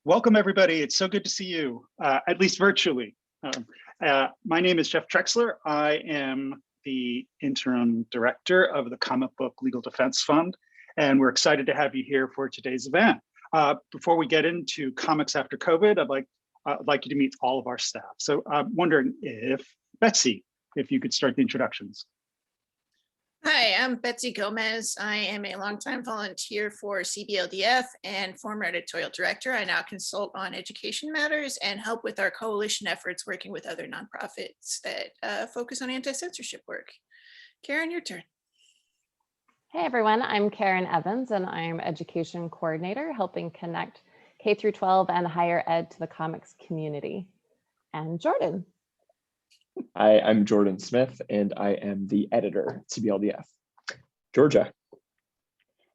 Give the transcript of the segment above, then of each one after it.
Welcome, everybody. It's so good to see you, at least virtually. My name is Jeff Trexler. I am the interim director of the Comic Book Legal Defense Fund, and we're excited to have you here for today's event. Before we get into comics after COVID, I'd like you to meet all of our staff. So I'm wondering if, Betsy, if you could start the introductions. Hi, I'm Betsy Gomez. I am a longtime volunteer for CBLDF and former editorial director. I now consult on education matters and help with our coalition efforts working with other nonprofits that focus on anti-censorship work. Karen, your turn. Hey everyone, I'm Karen Evans and I'm education coordinator helping connect K through 12 and higher ed to the comics community. And Jordan. Hi, I'm Jordan Smith, and I am the editor at CBLDF. Georgia.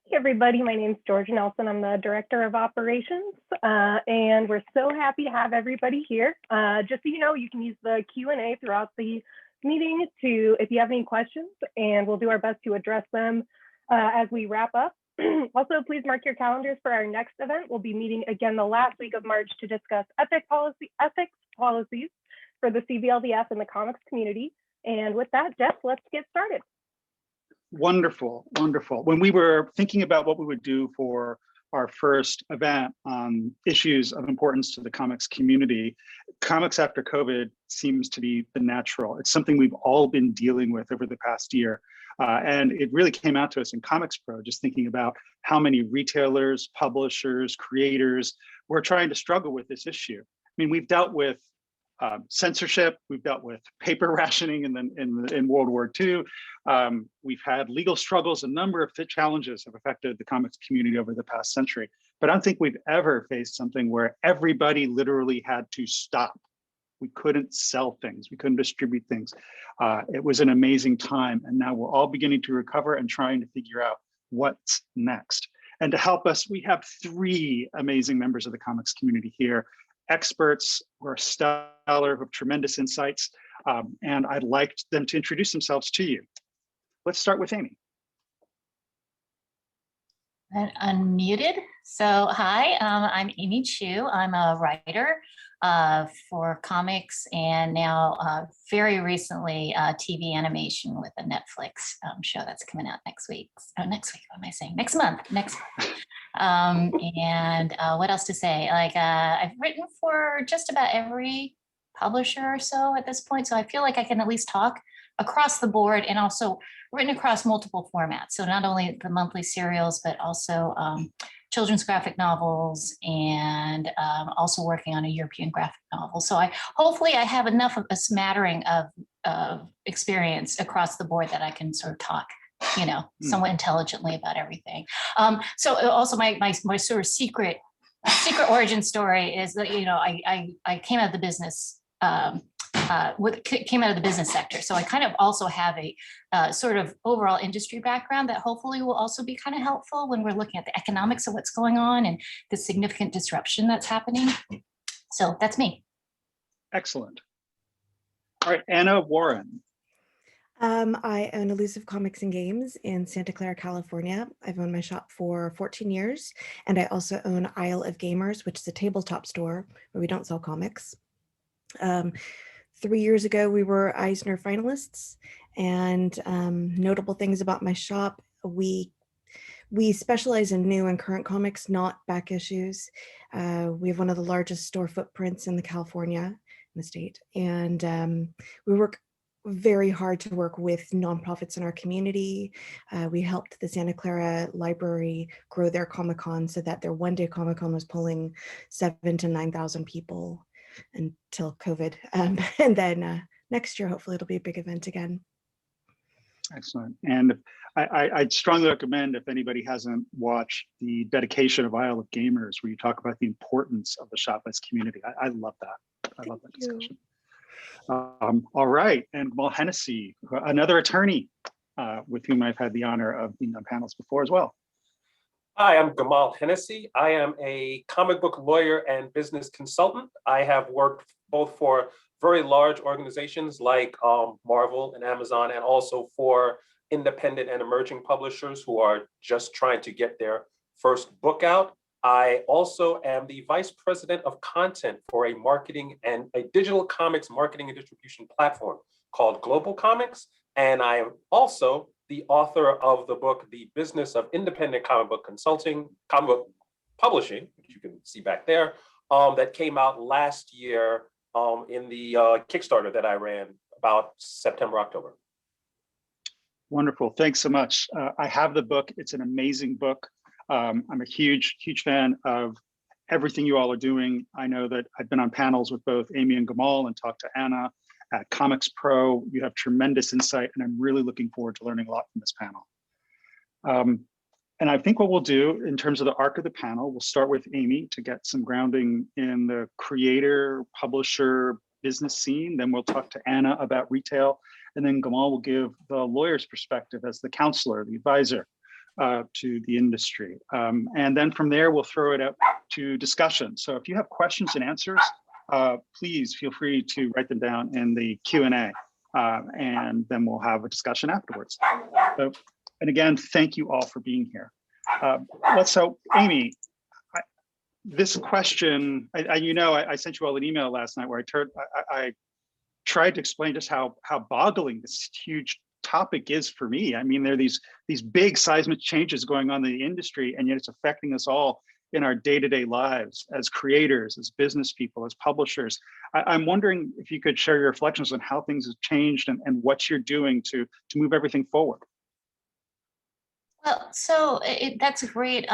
Hey everybody, my name is Georgia Nelson. I'm the director of operations, and we're so happy to have everybody here. Just so you know, you can use the Q&A throughout the meeting if you have any questions, and we'll do our best to address them as we wrap up. Also, please mark your calendars for our next event. We'll be meeting again the last week of March to discuss ethics policies for the CBLDF and the comics community. And with that, Jeff, let's get started. Wonderful, wonderful. When we were thinking about what we would do for our first event on issues of importance to the comics community, comics after COVID seems to be the natural. It's something we've all been dealing with over the past year. And it really came out to us in Comics Pro, just thinking about how many retailers, publishers, creators were trying to struggle with this issue. I mean, we've dealt with censorship, we've dealt with paper rationing in World War II. We've had legal struggles, a number of challenges have affected the comics community over the past century. But I don't think we've ever faced something where everybody literally had to stop. We couldn't sell things, we couldn't distribute things. It was an amazing time, and now we're all beginning to recover and trying to figure out what's next. And to help us, we have three amazing members of the comics community here. Experts who are stellar, who have tremendous insights, and I'd like them to introduce themselves to you. Let's start with Amy. Unmuted. So hi, I'm Amy Chu. I'm a writer for comics and now very recently TV animation with a Netflix show that's coming out next week. Oh, next week, what am I saying? Next month. And what else to say? Like I've written for just about every publisher or so at this point. So I feel like I can at least talk across the board and also written across multiple formats. So not only the monthly serials, but also children's graphic novels and also working on a European graphic novel. So hopefully I have enough of a smattering of experience across the board that I can sort of talk, you know, somewhat intelligently about everything. So also my sort of secret origin story is that, you know, I came out of the business came out of the business sector. So I kind of also have a sort of overall industry background that hopefully will also be kind of helpful when we're looking at the economics of what's going on and the significant disruption that's happening. So that's me. Excellent. All right, Anna Warren. I own Illusive Comics and Games in Santa Clara, California. I've owned my shop for 14 years, and I also own Isle of Gamers, which is a tabletop store where we don't sell comics. 3 years ago, we were Eisner finalists, and notable things about my shop, we specialize in new and current comics, not back issues. We have one of the largest store footprints in the state, and we work very hard to work with nonprofits in our community. We helped the Santa Clara Library grow their Comic-Con so that their one-day Comic-Con was pulling 7,000 to 9,000 people until COVID. And then next year, hopefully it'll be a big event again. Excellent. And I'd strongly recommend, if anybody hasn't watched the dedication of Isle of Gamers, where you talk about the importance of the shop as community. I love that. I love that discussion. All right, and Gamal Hennessy, another attorney with whom I've had the honor of being on panels before as well. Hi, I'm Gamal Hennessy. I am a comic book lawyer and business consultant. I have worked both for very large organizations like Marvel and Amazon, and also for independent and emerging publishers who are just trying to get their first book out. I also am the Vice President of Content for a digital comics marketing and distribution platform called Global Comics. And I am also the author of the book, The Business of Independent Comic Book Publishing, which you can see back there, that came out last year in the Kickstarter that I ran about September, October. Wonderful. Thanks so much. I have the book. It's an amazing book. I'm a huge fan of everything you all are doing. I know that I've been on panels with both Amy and Gamal and talked to Anna at Comics Pro. You have tremendous insight, and I'm really looking forward to learning a lot from this panel. And I think what we'll do in terms of the arc of the panel, we'll start with Amy to get some grounding in the creator, publisher, business scene. Then we'll talk to Anna about retail. And then Gamal will give the lawyer's perspective as the counselor, the advisor to the industry. And then from there, we'll throw it out to discussion. So if you have questions and answers, please feel free to write them down in the Q&A, and then we'll have a discussion afterwards. So, and again, thank you all for being here. So Amy, this question, I sent you all an email last night where I tried to explain just how boggling this huge topic is for me. I mean, there are these big seismic changes going on in the industry, and yet it's affecting us all in our day-to-day lives as creators, as business people, as publishers. I'm wondering if you could share your reflections on how things have changed and what you're doing to move everything forward. Well, so that's a great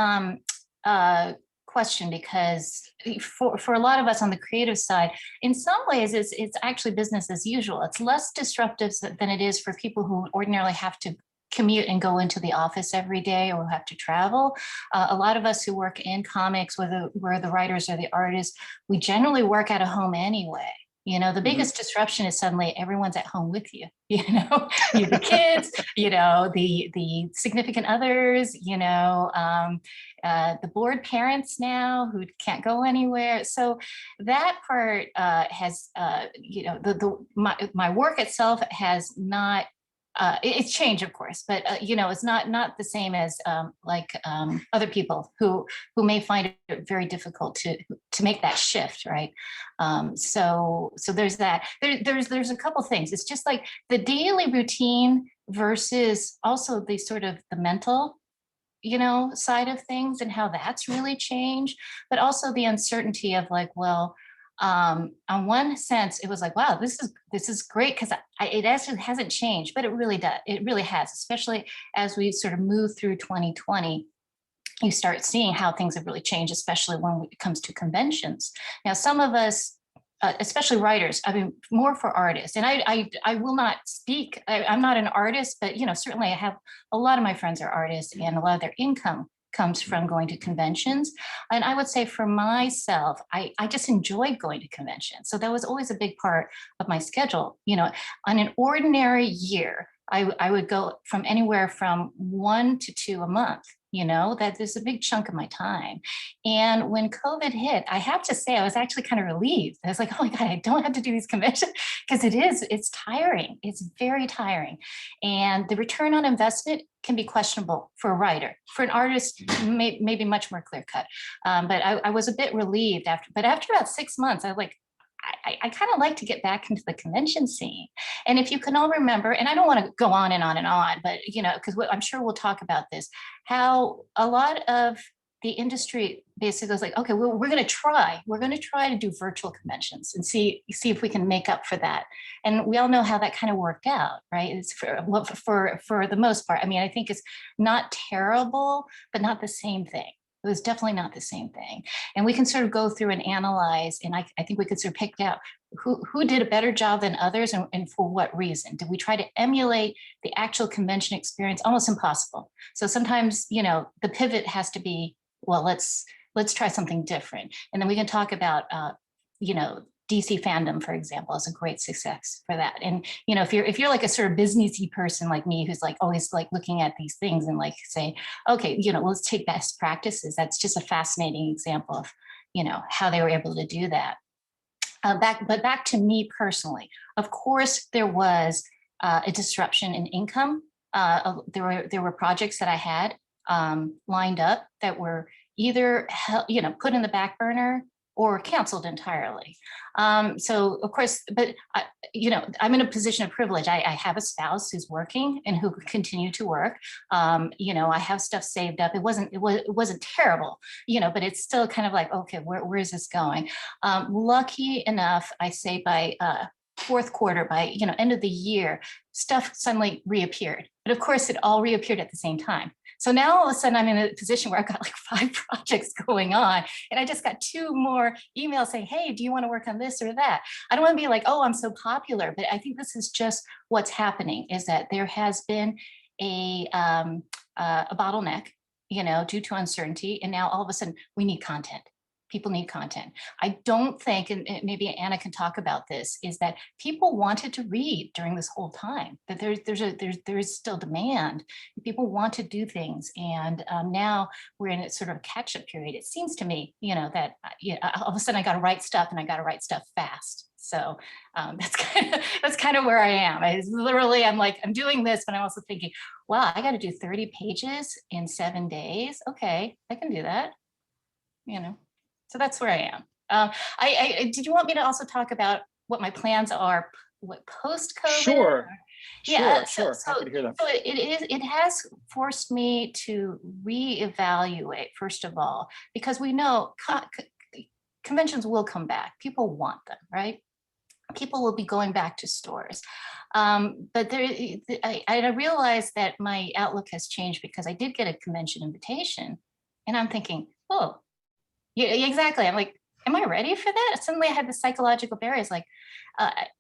question, because for a lot of us on the creative side, in some ways it's actually business as usual. It's less disruptive than it is for people who ordinarily have to commute and go into the office every day or have to travel. A lot of us who work in comics, whether we're the writers or the artists, we generally work at a home anyway. The biggest disruption is suddenly everyone's at home with you, the kids, the significant others, the bored parents now who can't go anywhere. So that part has, my work itself has not, it's changed, of course, but it's not the same as other people who may find it very difficult to make that shift, right? So there's that. There's a couple things. It's just like the daily routine versus also the sort of the mental, side of things and how that's really changed, but also the uncertainty of like, well, on one sense, it was like, wow, this is great because it actually hasn't changed, but it really does. It really has, especially as we sort of move through 2020. You start seeing how things have really changed, especially when it comes to conventions. Now, some of us, especially writers, I mean, more for artists, and I will not speak. I'm not an artist, but certainly I have a lot of my friends are artists, and a lot of their income comes from going to conventions. And I would say for myself, I just enjoyed going to conventions. So that was always a big part of my schedule. On an ordinary year, I would go from anywhere from 1 to 2 a month. That is a big chunk of my time. And when COVID hit, I have to say, I was actually kind of relieved. I was like, oh my God, I don't have to do these conventions, because it's tiring. It's very tiring. And the return on investment can be questionable for a writer. For an artist, maybe much more clear cut. But I was a bit relieved after about 6 months. I was like, I kind of like to get back into the convention scene. And if you can all remember, and I don't want to go on and on and on, but because I'm sure we'll talk about this, how a lot of the industry basically was like, okay, well, we're going to try to do virtual conventions and see if we can make up for that. And we all know how that kind of worked out, right? It's for the most part. I mean, I think it's not terrible, but not the same thing. It was definitely not the same thing. And we can sort of go through and analyze, and I think we could sort of pick out who did a better job than others and for what reason. Did we try to emulate the actual convention experience? Almost impossible. So sometimes, the pivot has to be, well, let's try something different. And then we can talk about, DC fandom, for example, is a great success for that. And if you're like a sort of businessy person like me, who's like always like looking at these things and like say, okay, let's take best practices. That's just a fascinating example of how they were able to do that. Back to me personally, of course, there was a disruption in income. There were projects that I had lined up that were either put in the back burner or canceled entirely. So of course, but I'm in a position of privilege. I have a spouse who's working and who could continue to work. I have stuff saved up. It wasn't terrible, but it's still kind of like, okay, where is this going? Lucky enough, I say by fourth quarter, by end of the year, stuff suddenly reappeared. But of course, it all reappeared at the same time. So now all of a sudden I'm in a position where I've got like 5 projects going on, and I just got 2 more emails saying, hey, do you want to work on this or that? I don't want to be like, oh, I'm so popular, but I think this is just what's happening, is that there has been a bottleneck, due to uncertainty. And now all of a sudden we need content. People need content. I don't think, and maybe Anna can talk about this, is that people wanted to read during this whole time, that there is still demand. People want to do things. And now we're in a sort of a catch-up period. It seems to me, that all of a sudden I got to write stuff, and I got to write stuff fast. So that's kind of where I am. I'm doing this, but I'm also thinking, wow, I got to do 30 pages in 7 days. Okay, I can do that, So that's where I am. Did you want me to also talk about what my plans are, post-COVID? Sure. Yeah, sure. Happy to hear that. So it has forced me to reevaluate, first of all, because we know conventions will come back. People want them, right? People will be going back to stores. But I realized that my outlook has changed because I did get a convention invitation, and I'm thinking, oh, yeah, exactly. I'm like, am I ready for that? Suddenly I had the psychological barriers. Like,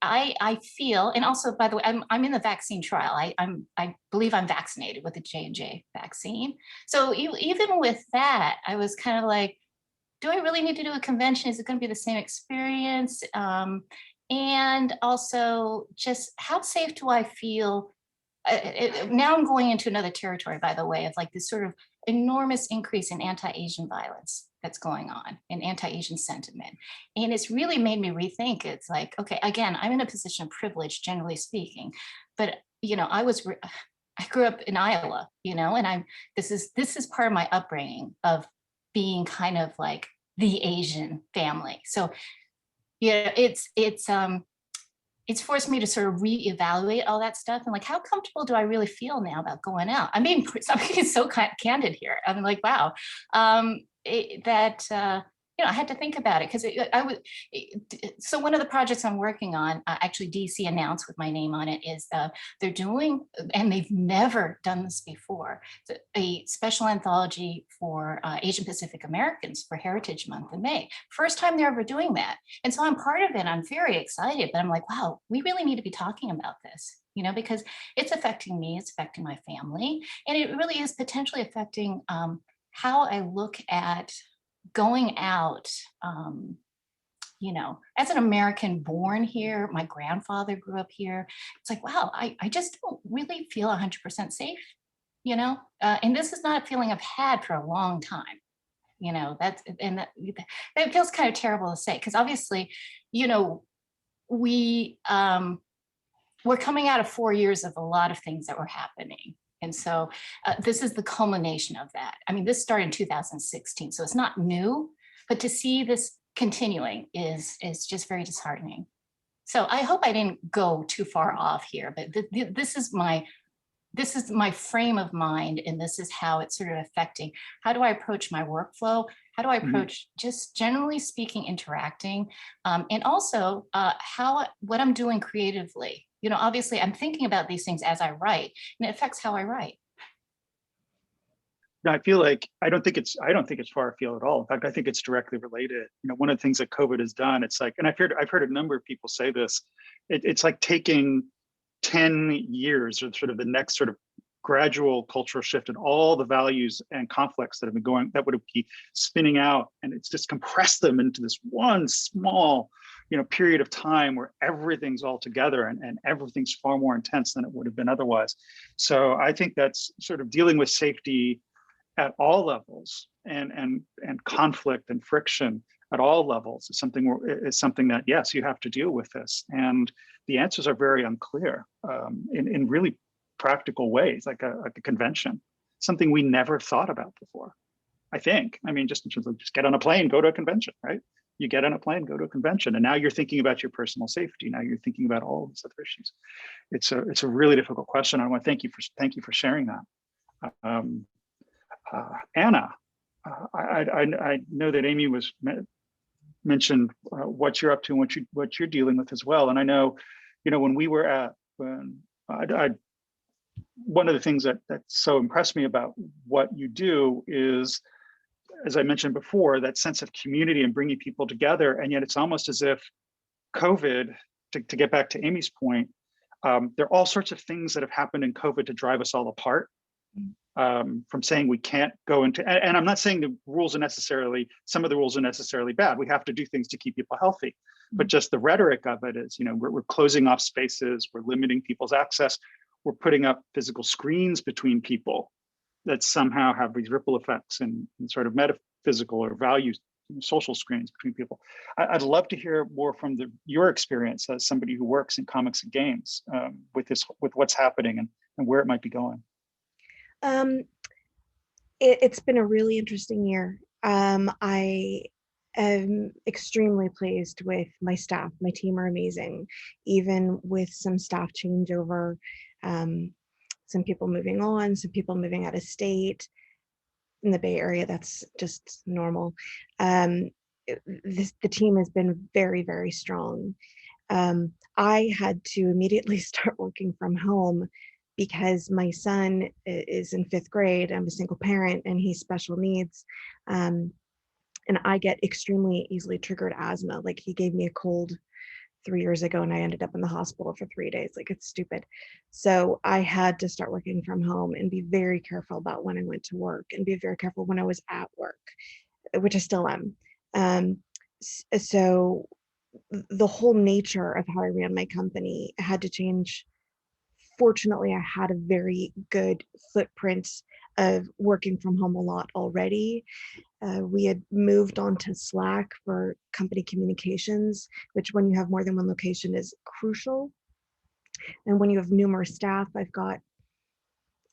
I feel, and also, by the way, I'm in the vaccine trial. I believe I'm vaccinated with the J&J vaccine. So even with that, I was kind of like, do I really need to do a convention? Is it going to be the same experience? And also, just how safe do I feel? Now I'm going into another territory, by the way, of like this sort of enormous increase in anti-Asian violence that's going on, and anti-Asian sentiment. And it's really made me rethink. It's like, okay, again, I'm in a position of privilege, generally speaking, but I grew up in Iowa, and this is part of my upbringing of being kind of like the Asian family. So yeah, it's forced me to sort of reevaluate all that stuff, and like, how comfortable do I really feel now about going out? I'm being so candid here. I'm like, wow, I had to think about it, because so one of the projects I'm working on, actually DC announced with my name on it, is they're doing, and they've never done this before, a special anthology for Asian Pacific Americans for Heritage Month in May. First time they're ever doing that. And so I'm part of it. I'm very excited, but I'm like, wow, we really need to be talking about this, because it's affecting me, it's affecting my family, and it really is potentially affecting how I look at going out, as an American born here. My grandfather grew up here. It's like, wow, I just don't really feel 100% safe, and this is not a feeling I've had for a long time, that feels kind of terrible to say, because obviously, we're coming out of 4 years of a lot of things that were happening. And so this is the culmination of that. I mean, this started in 2016, so it's not new, but to see this continuing is just very disheartening. So I hope I didn't go too far off here, but this is my frame of mind, and this is how it's sort of affecting. How do I approach my workflow? How do I approach, just generally speaking, interacting, and also what I'm doing creatively? Obviously I'm thinking about these things as I write, and it affects how I write. No, I feel like I don't think it's far afield at all. In fact, I think it's directly related. One of the things that COVID has done, it's like, and I've heard a number of people say this, it's like taking 10 years or sort of the next sort of gradual cultural shift in all the values and conflicts that have been going, that would be spinning out, and it's just compressed them into this one small period of time where everything's all together, and everything's far more intense than it would have been otherwise. So I think that's sort of dealing with safety at all levels, and conflict and friction at all levels is something that, yes, you have to deal with this. And the answers are very unclear in really practical ways, like a convention, something we never thought about before. I think. I mean, just in terms of just get on a plane, go to a convention, right? You get on a plane, go to a convention, and now you're thinking about your personal safety. Now you're thinking about all of these other issues. It's a really difficult question. I want to thank you for sharing that. Anna, I know that Amy mentioned what you're up to and what you're dealing with as well. And I know, when we were at one of the things that so impressed me about what you do is, as I mentioned before, that sense of community and bringing people together. And yet it's almost as if COVID, to get back to Amy's point, there are all sorts of things that have happened in COVID to drive us all apart. From saying we can't go into, and I'm not saying some of the rules are necessarily bad. We have to do things to keep people healthy, but just the rhetoric of it is, we're closing off spaces, we're limiting people's access, we're putting up physical screens between people that somehow have these ripple effects and sort of metaphysical or values, social screens between people. I'd love to hear more from your experience as somebody who works in comics and games with what's happening and where it might be going. It's been a really interesting year. I am extremely pleased with my staff. My team are amazing, even with some staff changeover, some people moving on, some people moving out of state. In the Bay Area, that's just normal. The team has been very, very strong. I had to immediately start working from home because my son is in 5th grade. I'm a single parent and he's special needs. And I get extremely easily triggered asthma. Like, he gave me a cold 3 years ago and I ended up in the hospital for 3 days. Like, it's stupid. So I had to start working from home and be very careful about when I went to work and be very careful when I was at work, which I still am. So the whole nature of how I ran my company had to change. Fortunately, I had a very good footprint of working from home a lot already. We had moved on to Slack for company communications, which when you have more than one location is crucial. And when you have numerous staff, I've got,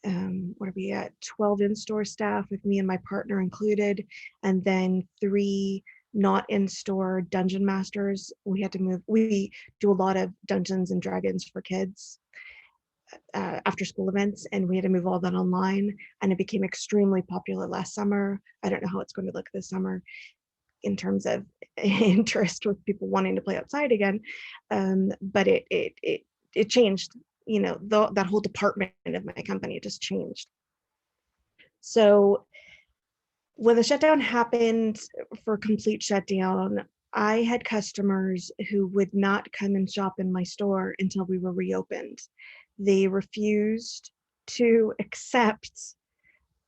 12 in-store staff with me and my partner included, and then 3 not in-store dungeon masters. We had to move. We do a lot of Dungeons and Dragons for kids. After school events, and we had to move all that online, and it became extremely popular last summer. I don't know how it's going to look this summer in terms of interest with people wanting to play outside again, but it changed. That whole department of my company just changed. So when the shutdown happened, for complete shutdown, I had customers who would not come and shop in my store until we were reopened. They refused to accept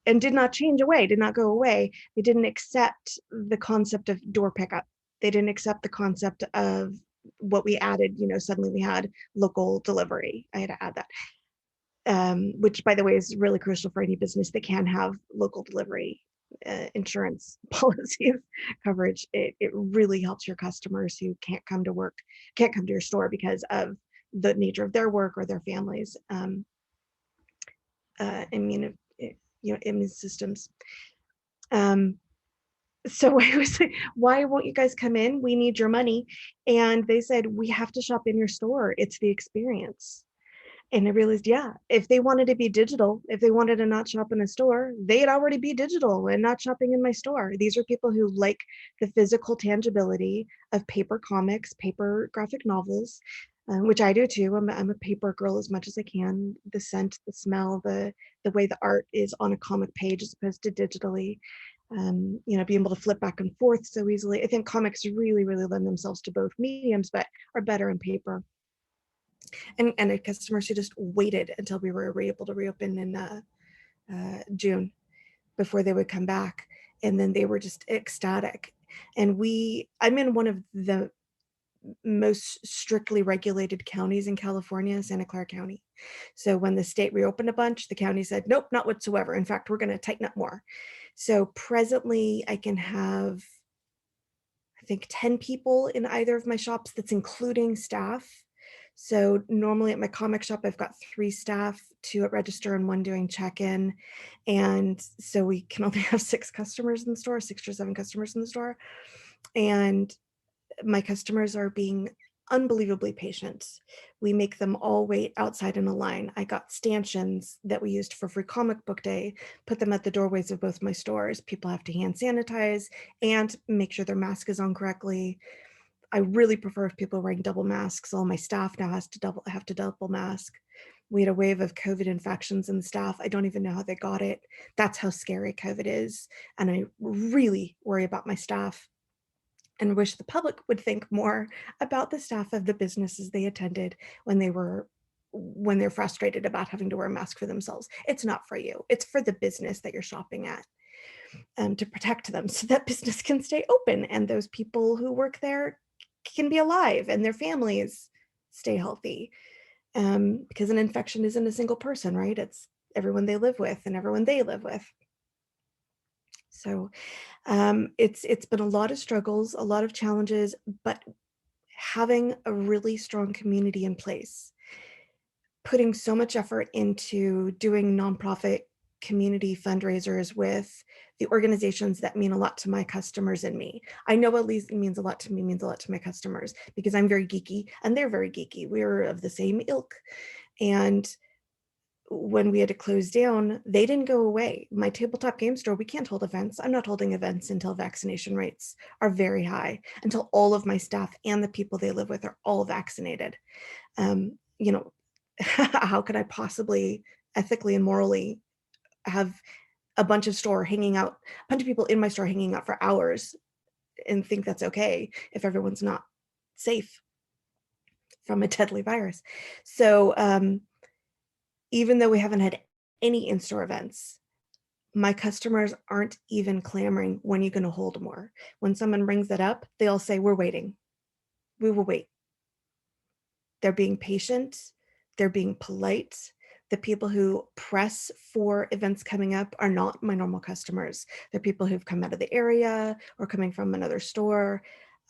and did not go away. They didn't accept the concept of door pickup. They didn't accept the concept of what we added. Suddenly we had local delivery. I had to add that, which, by the way, is really crucial for any business that can have local delivery insurance policies coverage. It really helps your customers who can't come to your store because of the nature of their work or their families, immune systems. So I was like, why won't you guys come in? We need your money. And they said, we have to shop in your store. It's the experience. And I realized, yeah, if they wanted to be digital, if they wanted to not shop in a store, they'd already be digital and not shopping in my store. These are people who like the physical tangibility of paper comics, paper graphic novels, which I do too. I'm a paper girl as much as I can. The scent, the smell, the way the art is on a comic page as opposed to digitally. Being able to flip back and forth so easily. I think comics really, really lend themselves to both mediums, but are better in paper. And customers who just waited until we were able to reopen in June before they would come back. And then they were just ecstatic. And I'm in one of the most strictly regulated counties in California, Santa Clara County. So when the state reopened a bunch, the county said, nope, not whatsoever. In fact, we're going to tighten up more. So presently I can have, I think, 10 people in either of my shops. That's including staff. So normally at my comic shop, I've got 3 staff, 2 at register and 1 doing check-in. And so we can only have 6 customers in the store, 6 or 7 customers in the store. And my customers are being unbelievably patient. We make them all wait outside in a line. I got stanchions that we used for free comic book day, put them at the doorways of both my stores. People have to hand sanitize and make sure their mask is on correctly. I really prefer if people are wearing double masks. All my staff now have to double mask. We had a wave of COVID infections in the staff. I don't even know how they got it. That's how scary COVID is. And I really worry about my staff and wish the public would think more about the staff of the businesses they attended when they're frustrated about having to wear a mask for themselves. It's not for you. It's for the business that you're shopping at, to protect them so that business can stay open and those people who work there can be alive and their families stay healthy. Because an infection isn't a single person, right? It's everyone they live with and everyone they live with. So it's been a lot of struggles, a lot of challenges, but having a really strong community in place, putting so much effort into doing nonprofit community fundraisers with the organizations that mean a lot to my customers and me. I know at least it means a lot to me, means a lot to my customers because I'm very geeky and they're very geeky. We're of the same ilk. And when we had to close down, they didn't go away. My tabletop game store, we can't hold events. I'm not holding events until vaccination rates are very high, until all of my staff and the people they live with are all vaccinated. How could I possibly ethically and morally have a bunch of people in my store hanging out for hours and think that's okay if everyone's not safe from a deadly virus? So, even though we haven't had any in-store events, my customers aren't even clamoring, when are you going to hold more? When someone brings that up, they all say, we're waiting. We will wait. They're being patient. They're being polite. The people who press for events coming up are not my normal customers. They're people who've come out of the area or coming from another store.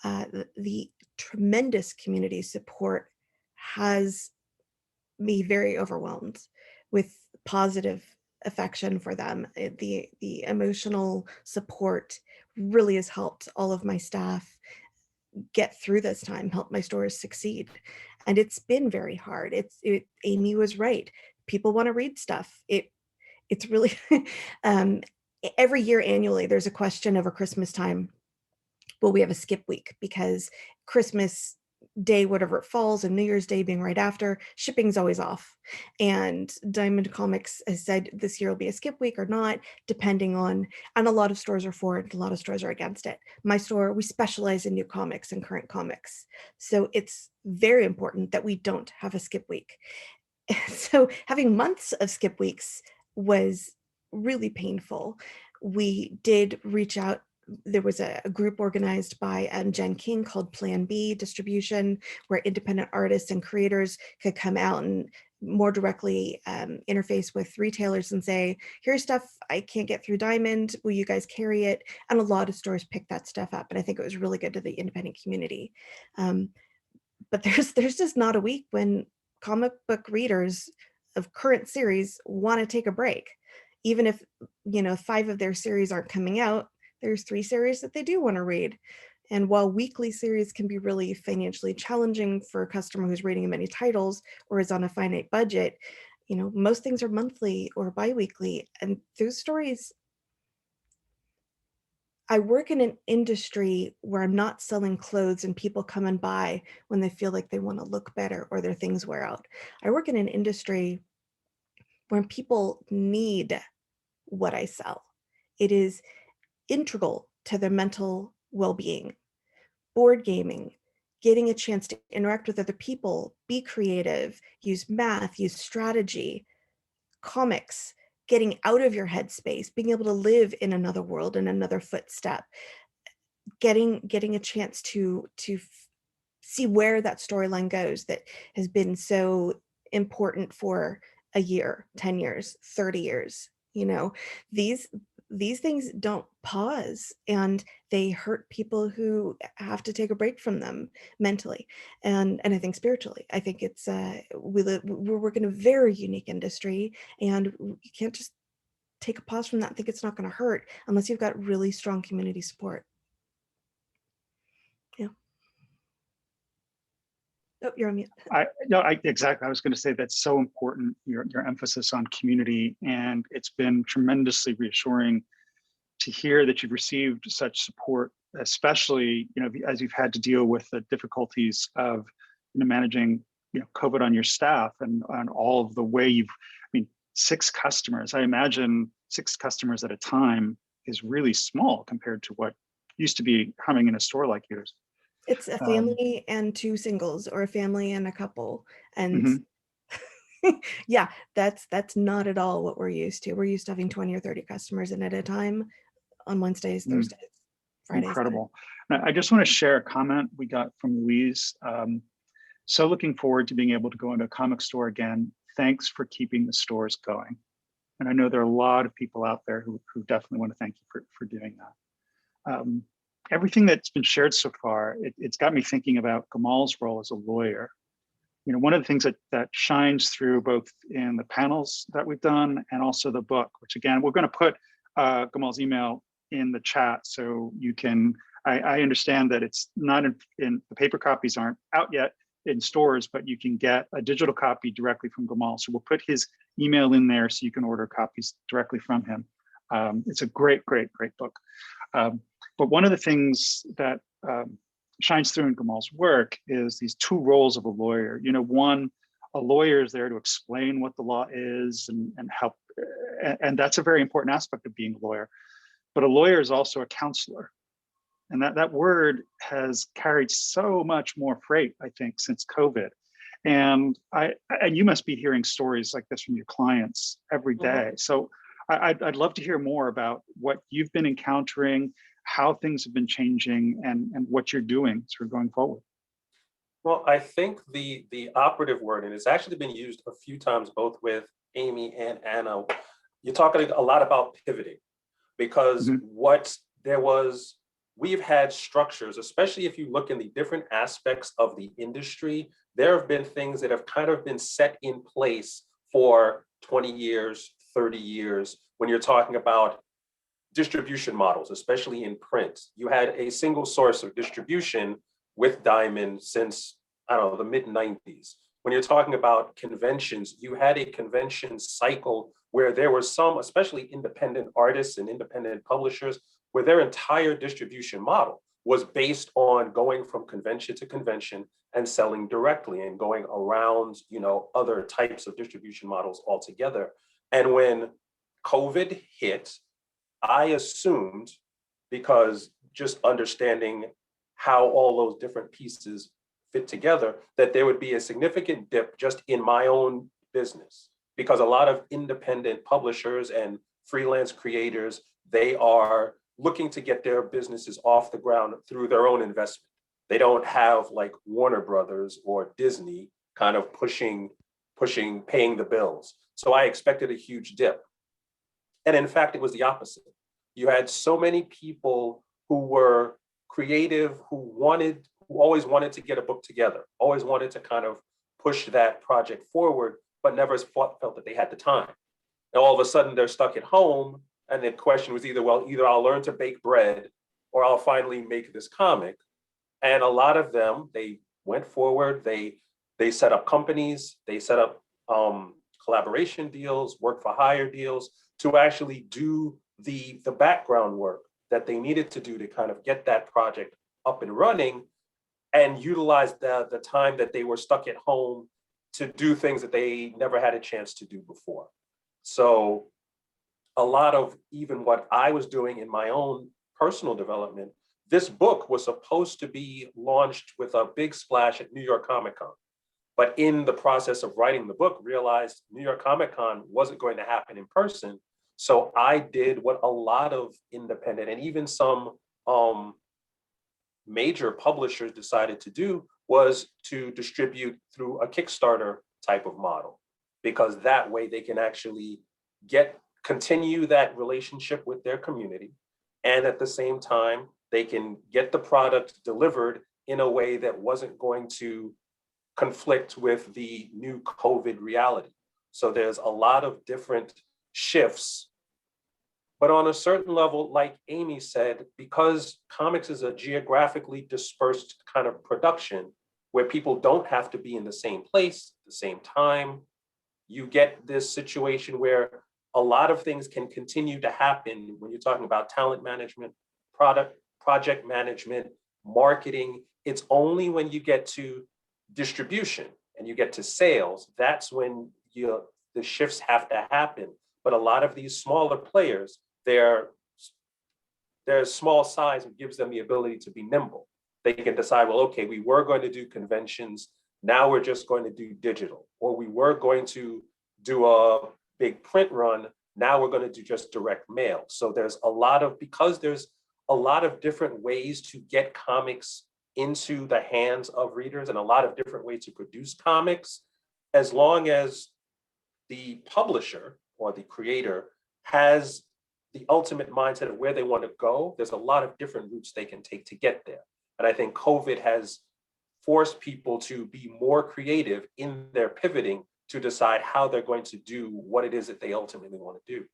The tremendous community support has me very overwhelmed with positive affection for them. The emotional support really has helped all of my staff get through this time, help my stores succeed. And it's been very hard. Amy was right. People want to read stuff. It's really, every year annually, there's a question over Christmas time. Will we have a skip week? Because Christmas Day, whatever it falls, and New Year's Day being right after, shipping's always off. And Diamond Comics has said this year will be a skip week or not, depending on, and a lot of stores are for it, a lot of stores are against it. My store, we specialize in new comics and current comics. So it's very important that we don't have a skip week. So having months of skip weeks was really painful. We did reach out. There was a group organized by Jen King called Plan B Distribution, where independent artists and creators could come out and more directly interface with retailers and say, here's stuff I can't get through Diamond, will you guys carry it? And a lot of stores picked that stuff up, and I think it was really good to the independent community. But there's just not a week when comic book readers of current series want to take a break. Even if 5 of their series aren't coming out, there's 3 series that they do want to read. And while weekly series can be really financially challenging for a customer who's reading many titles or is on a finite budget, most things are monthly or bi-weekly. And those stories, I work in an industry where I'm not selling clothes and people come and buy when they feel like they want to look better or their things wear out. I work in an industry where people need what I sell. It is integral to their mental well-being. Board gaming, getting a chance to interact with other people, be creative, use math, use strategy, comics, getting out of your headspace, being able to live in another world, in another footstep, getting a chance to see where that storyline goes that has been so important for a year, 10 years, 30 years. these things don't pause, and they hurt people who have to take a break from them mentally and I think spiritually. I think it's we're working in a very unique industry, and you can't just take a pause from that and think it's not going to hurt unless you've got really strong community support. Yeah. Oh, you're on mute. Exactly. I was going to say that's so important, your emphasis on community, and it's been tremendously reassuring to hear that you've received such support, especially, as you've had to deal with the difficulties of, managing, COVID on your staff and on all of the way 6 customers. I imagine 6 customers at a time is really small compared to what used to be humming in a store like yours. It's a family and 2 singles, or a family and a couple. And yeah, that's not at all what we're used to. We're used to having 20 or 30 customers in at a time on Wednesdays, Thursdays, Fridays. Incredible. Now, I just want to share a comment we got from Louise. So looking forward to being able to go into a comic store again. Thanks for keeping the stores going. And I know there are a lot of people out there who definitely want to thank you for doing that. Everything that's been shared so far, it's got me thinking about Gamal's role as a lawyer. One of the things that shines through both in the panels that we've done and also the book, which again, we're going to put Gamal's email in the chat so you can, I understand that it's not in the paper copies aren't out yet in stores, but you can get a digital copy directly from Gamal. So we'll put his email in there so you can order copies directly from him. It's a great book. But one of the things that shines through in Gamal's work is these 2 roles of a lawyer. One, a lawyer is there to explain what the law is and help, and that's a very important aspect of being a lawyer. But a lawyer is also a counselor. And that word has carried so much more freight, I think, since COVID. And you must be hearing stories like this from your clients every day. So I'd love to hear more about what you've been encountering, how things have been changing, and what you're doing sort of going forward. Well, I think the operative word, and it's actually been used a few times both with Amy and Anna, you're talking a lot about pivoting, because we've had structures, especially if you look in the different aspects of the industry, there have been things that have kind of been set in place for 20 years, 30 years, when you're talking about distribution models, especially in print. You had a single source of distribution with Diamond since, I don't know, the mid-90s. When you're talking about conventions, you had a convention cycle where there were some, especially independent artists and independent publishers, where their entire distribution model was based on going from convention to convention and selling directly and going around, other types of distribution models altogether. And when COVID hit, I assumed, because just understanding how all those different pieces fit together, that there would be a significant dip just in my own business, because a lot of independent publishers and freelance creators, they are looking to get their businesses off the ground through their own investment. They don't have like Warner Brothers or Disney kind of pushing, paying the bills. So I expected a huge dip. And in fact, it was the opposite. You had so many people who were creative, who always wanted to get a book together, always wanted to kind of push that project forward, but never felt that they had the time. And all of a sudden they're stuck at home. And the question was either I'll learn to bake bread or I'll finally make this comic. And a lot of them, they went forward, they set up companies, they set up collaboration deals, work for hire deals to actually do the background work that they needed to do to kind of get that project up and running, and utilize the time that they were stuck at home to do things that they never had a chance to do before. So a lot of even what I was doing in my own personal development, this book was supposed to be launched with a big splash at New York Comic Con. But in the process of writing the book, realized New York Comic Con wasn't going to happen in person. So I did what a lot of independent and even some major publishers decided to do, was to distribute through a Kickstarter type of model, because that way they can actually get continue that relationship with their community, and at the same time, they can get the product delivered in a way that wasn't going to conflict with the new COVID reality. So there's a lot of different shifts. But on a certain level, like Amy said, because comics is a geographically dispersed kind of production where people don't have to be in the same place, at the same time, you get this situation where a lot of things can continue to happen when you're talking about talent management, project management, marketing. It's only when you get to distribution and you get to sales, that's when the shifts have to happen. But a lot of these smaller players, their small size gives them the ability to be nimble. They can decide, well, okay, we were going to do conventions, now we're just going to do digital, or we were going to do a big print run, now we're going to do just direct mail. So because there's a lot of different ways to get comics into the hands of readers and a lot of different ways to produce comics, as long as the publisher or the creator has the ultimate mindset of where they want to go, there's a lot of different routes they can take to get there. And I think COVID has forced people to be more creative in their pivoting to decide how they're going to do what it is that they ultimately want to do.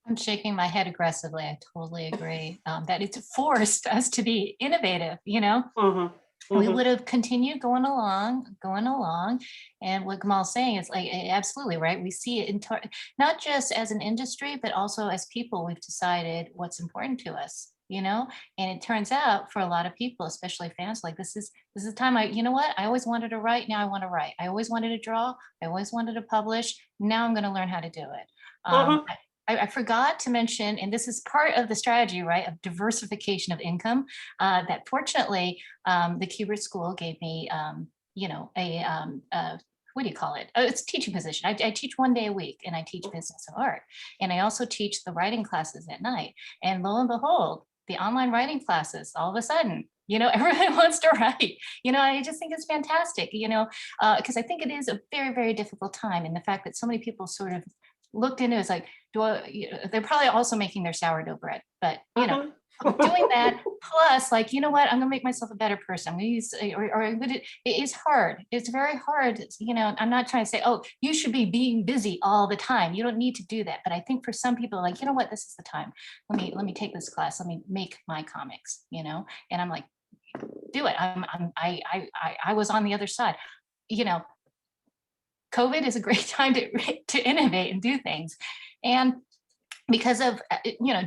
I'm shaking my head aggressively. I totally agree that it's forced us to be innovative, We would have continued going along. And what Gamal's saying is like, absolutely right. We see it not just as an industry, but also as people, we've decided what's important to us, and it turns out for a lot of people, especially fans, like this is the time I always wanted to write. Now I want to write. I always wanted to draw. I always wanted to publish. Now I'm going to learn how to do it. I forgot to mention, and this is part of the strategy, right, of diversification of income, that fortunately, the Kubert School gave me, what do you call it? It's a teaching position. I teach 1 day a week and I teach business of art. And I also teach the writing classes at night. And lo and behold, the online writing classes, all of a sudden, everyone wants to write. I just think it's fantastic, because I think it is a very, very difficult time. And the fact that so many people sort of looked into it, it's like, they're probably also making their sourdough bread, but doing that plus like, I'm gonna make myself a better person. I'm gonna use, it is hard. It's very hard. I'm not trying to say, oh, you should be being busy all the time. You don't need to do that. But I think for some people, like, this is the time. Let me take this class. Let me make my comics, and I'm like, do it. I was on the other side, COVID is a great time to innovate and do things. And because of,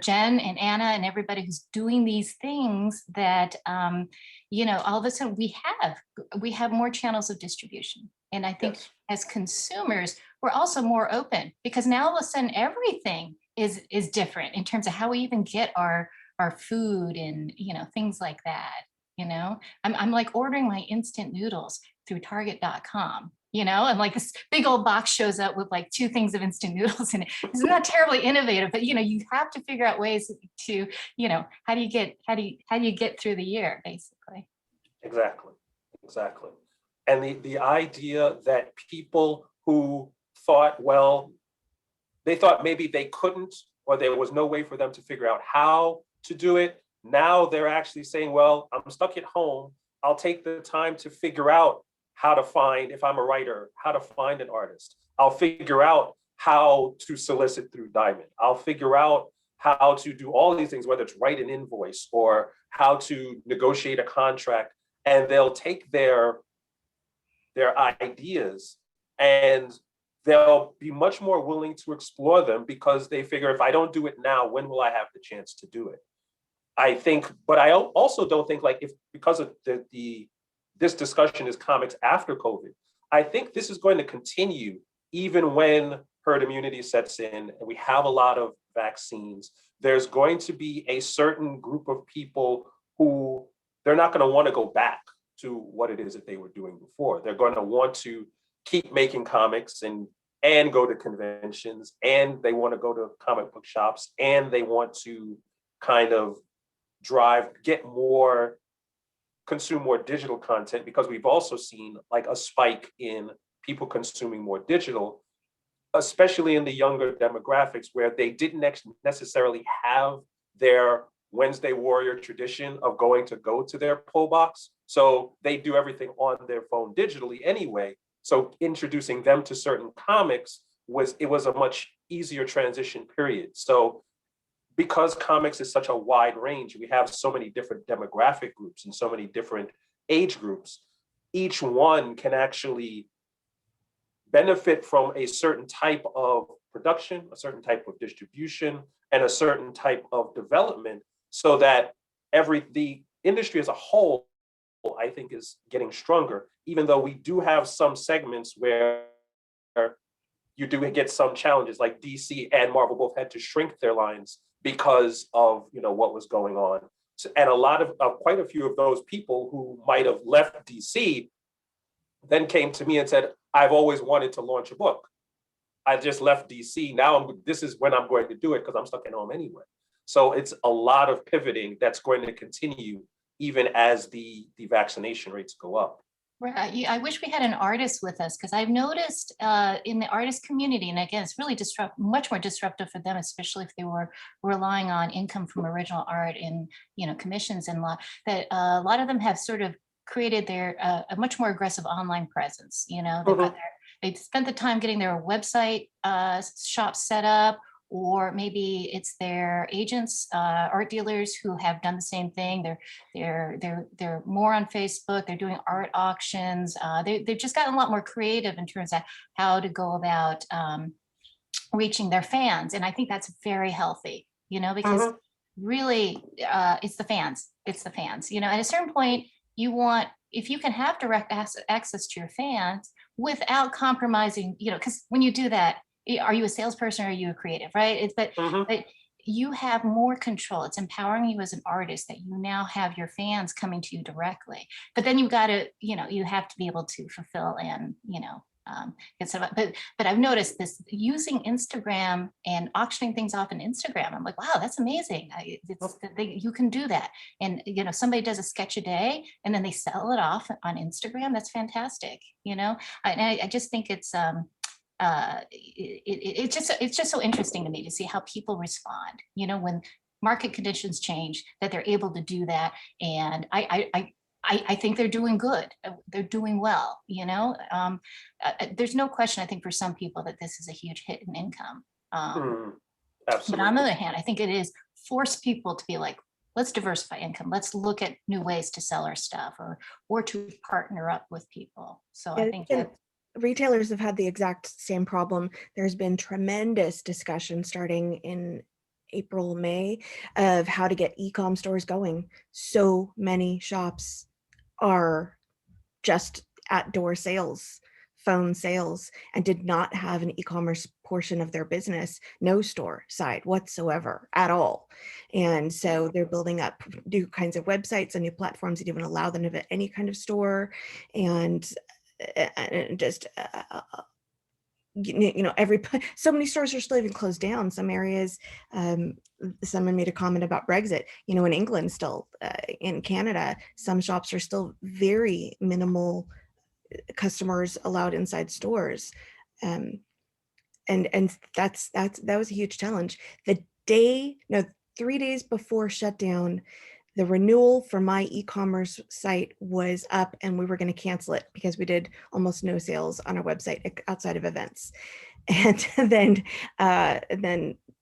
Jen and Anna and everybody who's doing these things that, all of a sudden we have more channels of distribution. And I think as consumers, we're also more open because now all of a sudden everything is different in terms of how we even get our food and, things like that. I'm like ordering my instant noodles through Target.com. And like this big old box shows up with like 2 things of instant noodles in it. It's not terribly innovative, but you have to figure out ways to, how do you get through the year, basically. Exactly. And the idea that people who thought, they thought maybe they couldn't, or there was no way for them to figure out how to do it. Now they're actually saying, well, I'm stuck at home. I'll take the time to figure out how to find, if I'm a writer, how to find an artist. I'll figure out how to solicit through Diamond. I'll figure out how to do all these things, whether it's write an invoice or how to negotiate a contract. And they'll take their ideas and they'll be much more willing to explore them because they figure if I don't do it now, when will I have the chance to do it? I think, but I also don't think like because of this discussion is comics after COVID, I think this is going to continue even when herd immunity sets in and we have a lot of vaccines. There's going to be a certain group of people who they're not going to want to go back to what it is that they were doing before. They're going to want to keep making comics and go to conventions, and they want to go to comic book shops, and they want to kind of consume more digital content, because we've also seen like a spike in people consuming more digital, especially in the younger demographics where they didn't necessarily have their Wednesday warrior tradition of go to their poll box. So they do everything on their phone digitally anyway. So introducing them to certain comics was a much easier transition period. So because comics is such a wide range, we have so many different demographic groups and so many different age groups, each one can actually benefit from a certain type of production, a certain type of distribution, and a certain type of development, so that the industry as a whole, I think, is getting stronger, even though we do have some segments where you do get some challenges, like DC and Marvel both had to shrink their lines because of what was going on. So, and quite a few of those people who might have left DC then came to me and said, I've always wanted to launch a book. I just left DC. Now this is when I'm going to do it because I'm stuck at home anyway. So it's a lot of pivoting that's going to continue even as the vaccination rates go up. Right. I wish we had an artist with us, because I've noticed in the artist community, and again, it's really much more disruptive for them, especially if they were relying on income from original art and commissions and that a lot of them have sort of created their a much more aggressive online presence. They've spent the time getting their website shop set up, or maybe it's their agents, art dealers who have done the same thing. They're more on Facebook. They're doing art auctions. They've just gotten a lot more creative in terms of how to go about reaching their fans, and I think that's very healthy. Because really, it's the fans. It's the fans. At a certain point, if you can have direct access to your fans without compromising, because when you do that, are you a salesperson or are you a creative, right? But you have more control. It's empowering you as an artist that you now have your fans coming to you directly. But then you've got to, you have to be able to fulfill and, get some, but I've noticed this using Instagram and auctioning things off on Instagram. I'm like, wow, that's amazing. You can do that. And, somebody does a sketch a day and then they sell it off on Instagram. That's fantastic. I just think it's just so interesting to me to see how people respond, when market conditions change, that they're able to do that. And I think they're doing good. They're doing well, there's no question, I think, for some people that this is a huge hit in income. Absolutely. But on the other hand, I think it is forced people to be like, let's diversify income. Let's look at new ways to sell our stuff or to partner up with people. So I think that retailers have had the exact same problem. There's been tremendous discussion starting in April, May, of how to get e-com stores going. So many shops are just at door sales, phone sales, and did not have an e-commerce portion of their business, no store side whatsoever at all. And so they're building up new kinds of websites and new platforms that even allow them to have any kind of store. And just so many stores are still even closed down. Some areas, someone made a comment about Brexit, in England, still in Canada, some shops are still very minimal customers allowed inside stores. And that was a huge challenge. 3 days before shutdown, the renewal for my e-commerce site was up and we were going to cancel it because we did almost no sales on our website outside of events. And then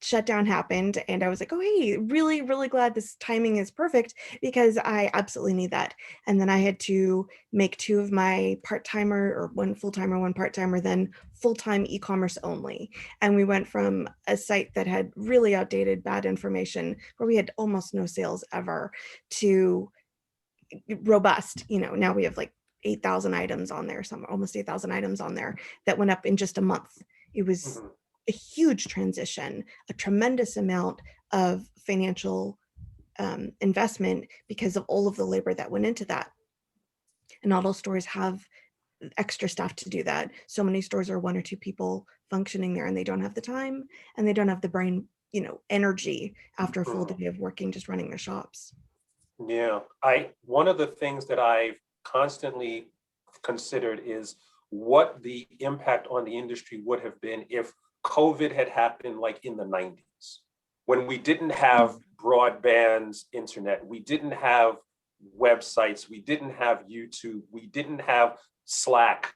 shutdown happened and I was like, oh, hey, really, really glad this timing is perfect because I absolutely need that. And then I had to make two of my part-timer, or one full-timer, one part-timer, then full-time e-commerce only. And we went from a site that had really outdated, bad information where we had almost no sales ever to robust. Now we have like 8,000 items on there, almost 8,000 items on there that went up in just a month. It was a huge transition, a tremendous amount of financial investment because of all of the labor that went into that. And not all stores have extra staff to do that. So many stores are one or two people functioning there and they don't have the time and they don't have the brain, energy after a full day of working, just running their shops. Yeah, one of the things that I've constantly considered is, what the impact on the industry would have been if COVID had happened like in the 90s, when we didn't have broadband internet, we didn't have websites, we didn't have YouTube, we didn't have Slack.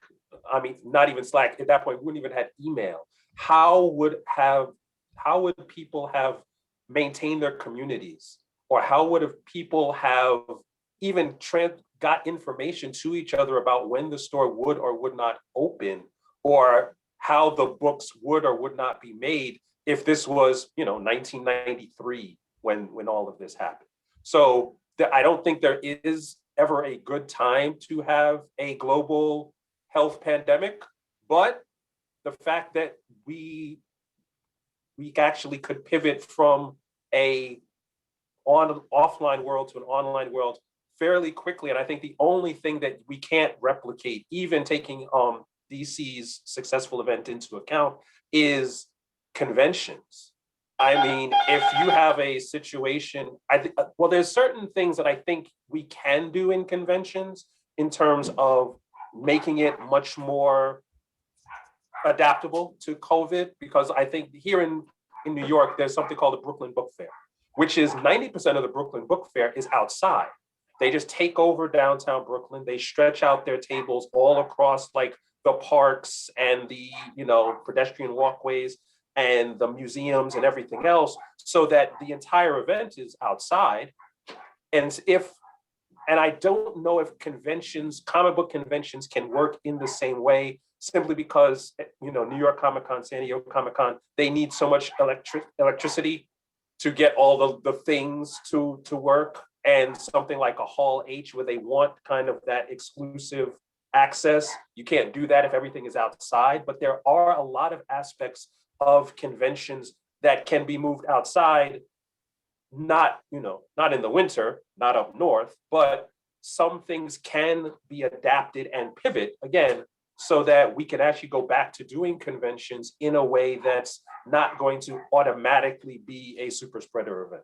I mean, not even Slack. At that point, we wouldn't even have email. How would people have maintained their communities? Or how would have people have even got information to each other about when the store would or would not open, or how the books would or would not be made if this was, 1993 when all of this happened? So I don't think there is ever a good time to have a global health pandemic, but the fact that we actually could pivot from a offline world to an online world fairly quickly. And I think the only thing that we can't replicate, even taking DC's successful event into account, is conventions. I mean, if you have a situation, there's certain things that I think we can do in conventions in terms of making it much more adaptable to COVID, because I think here in New York, there's something called the Brooklyn Book Fair, which is 90% of the Brooklyn Book Fair is outside. They just take over downtown Brooklyn. They stretch out their tables all across like the parks and the, pedestrian walkways and the museums and everything else, so that the entire event is outside. And I don't know if comic book conventions can work in the same way, simply because, New York Comic Con, San Diego Comic Con, they need so much electricity to get all the things to work. And something like a Hall H, where they want kind of that exclusive access, you can't do that if everything is outside. But there are a lot of aspects of conventions that can be moved outside, not in the winter, not up north, but some things can be adapted and pivot again, so that we can actually go back to doing conventions in a way that's not going to automatically be a super spreader event.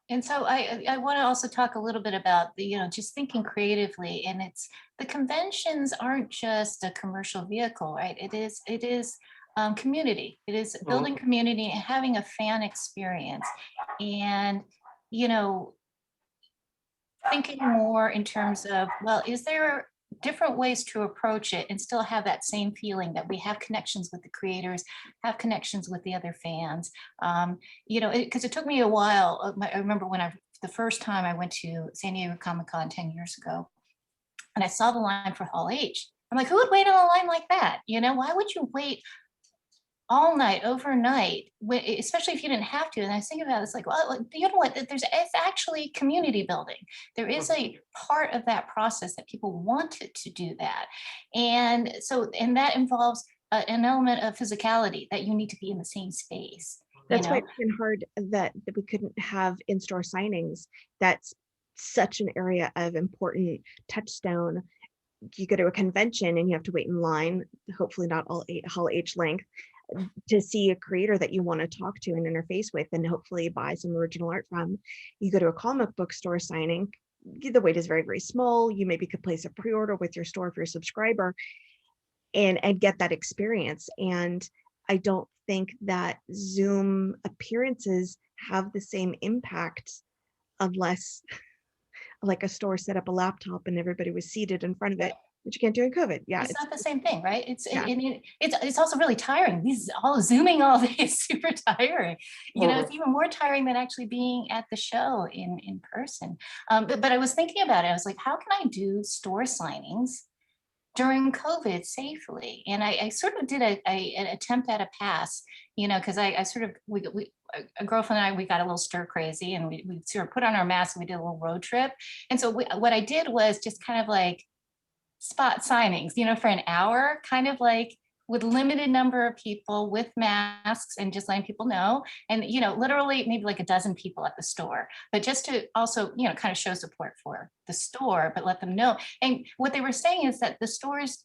And so I want to also talk a little bit about just thinking creatively, and the conventions aren't just a commercial vehicle, right? It is community. It is building community and having a fan experience, and thinking more in terms of, well, is there different ways to approach it and still have that same feeling that we have connections with the creators, have connections with the other fans. Because it took me a while. I remember when the first time I went to San Diego Comic Con 10 years ago, and I saw the line for Hall H. I'm like, who would wait on a line like that? Why would you wait all night, overnight, especially if you didn't have to? And I was thinking about it, it's like, well, you know what, it's actually community building. There is a part of that process that people wanted to do that. And that involves an element of physicality, that you need to be in the same space. That's why it's been hard that we couldn't have in-store signings. That's such an area of important touchstone. You go to a convention and you have to wait in line, hopefully not all Hall H length, to see a creator that you want to talk to and interface with and hopefully buy some original art from. You go to a comic book store signing, the wait is very, very small. You maybe could place a pre-order with your store if you're a subscriber and get that experience. And I don't think that Zoom appearances have the same impact unless like a store set up a laptop and everybody was seated in front of it, which you can't do in COVID. Yeah, it's not the same thing, right? It's also really tiring. Zooming all day is super tiring. It's even more tiring than actually being at the show in person. But I was thinking about it. I was like, how can I do store signings during COVID safely? And I sort of did an attempt at a pass, because a girlfriend and I, we got a little stir crazy, and we sort of put on our masks and we did a little road trip. And so what I did was just kind of like spot signings, for an hour, kind of like with limited number of people with masks and just letting people know. And, literally maybe like a dozen people at the store, but just to also, kind of show support for the store, but let them know. And what they were saying is that the stores,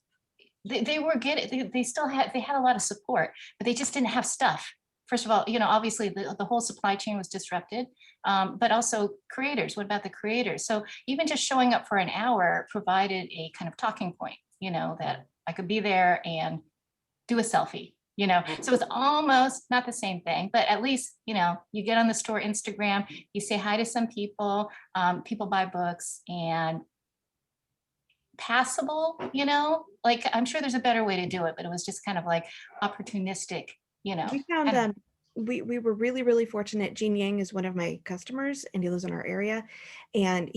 they were getting, they had a lot of support, but they just didn't have stuff first of all, obviously the whole supply chain was disrupted, but also creators. What about the creators? So even just showing up for an hour provided a kind of talking point, that I could be there and do a selfie. So it's almost not the same thing, but at least, you get on the store Instagram, you say hi to some people, people buy books and passable, like I'm sure there's a better way to do it, but it was just kind of like opportunistic, We found we were really, really fortunate. Gene Yang is one of my customers and he lives in our area. And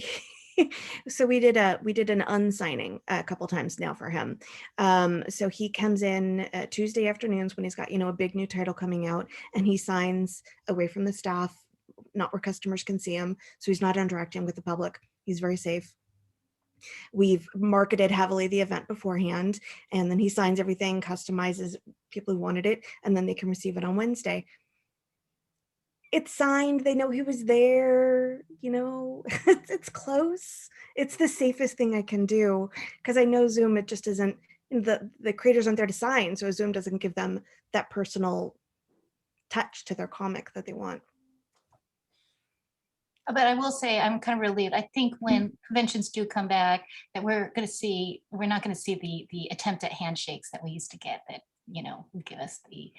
so we did an unsigning a couple times now for him. So he comes in Tuesday afternoons when he's got, a big new title coming out, and he signs away from the staff, not where customers can see him. So he's not interacting with the public. He's very safe. We've marketed heavily the event beforehand, and then he signs everything, customizes people who wanted it, and then they can receive it on Wednesday. It's signed, they know he was there, it's close. It's the safest thing I can do, because I know Zoom, it just isn't, the creators aren't there to sign, so Zoom doesn't give them that personal touch to their comic that they want. But I will say I'm kind of relieved. I think when conventions do come back, that we're not going to see the attempt at handshakes that we used to get that, would give us the,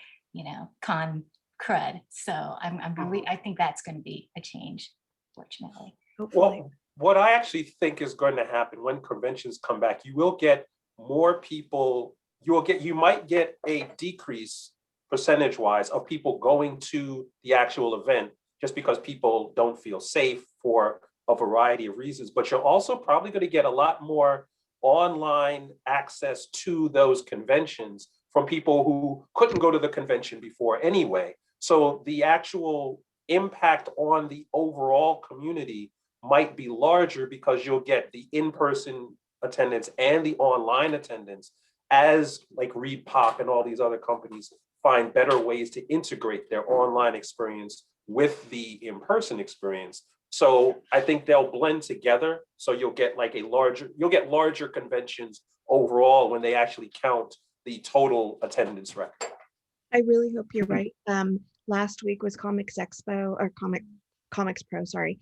con crud. So I think that's going to be a change, fortunately. Hopefully. Well, what I actually think is going to happen when conventions come back, you will get more people, you might get a decrease percentage-wise of people going to the actual event just because people don't feel safe for a variety of reasons. But you're also probably going to get a lot more online access to those conventions from people who couldn't go to the convention before anyway. So the actual impact on the overall community might be larger because you'll get the in-person attendance and the online attendance as like ReadPop and all these other companies find better ways to integrate their online experience with the in-person experience. So I think they'll blend together. So you'll get larger conventions overall when they actually count the total attendance record. I really hope you're right. Last week was Comics Expo, or Comics Pro, sorry,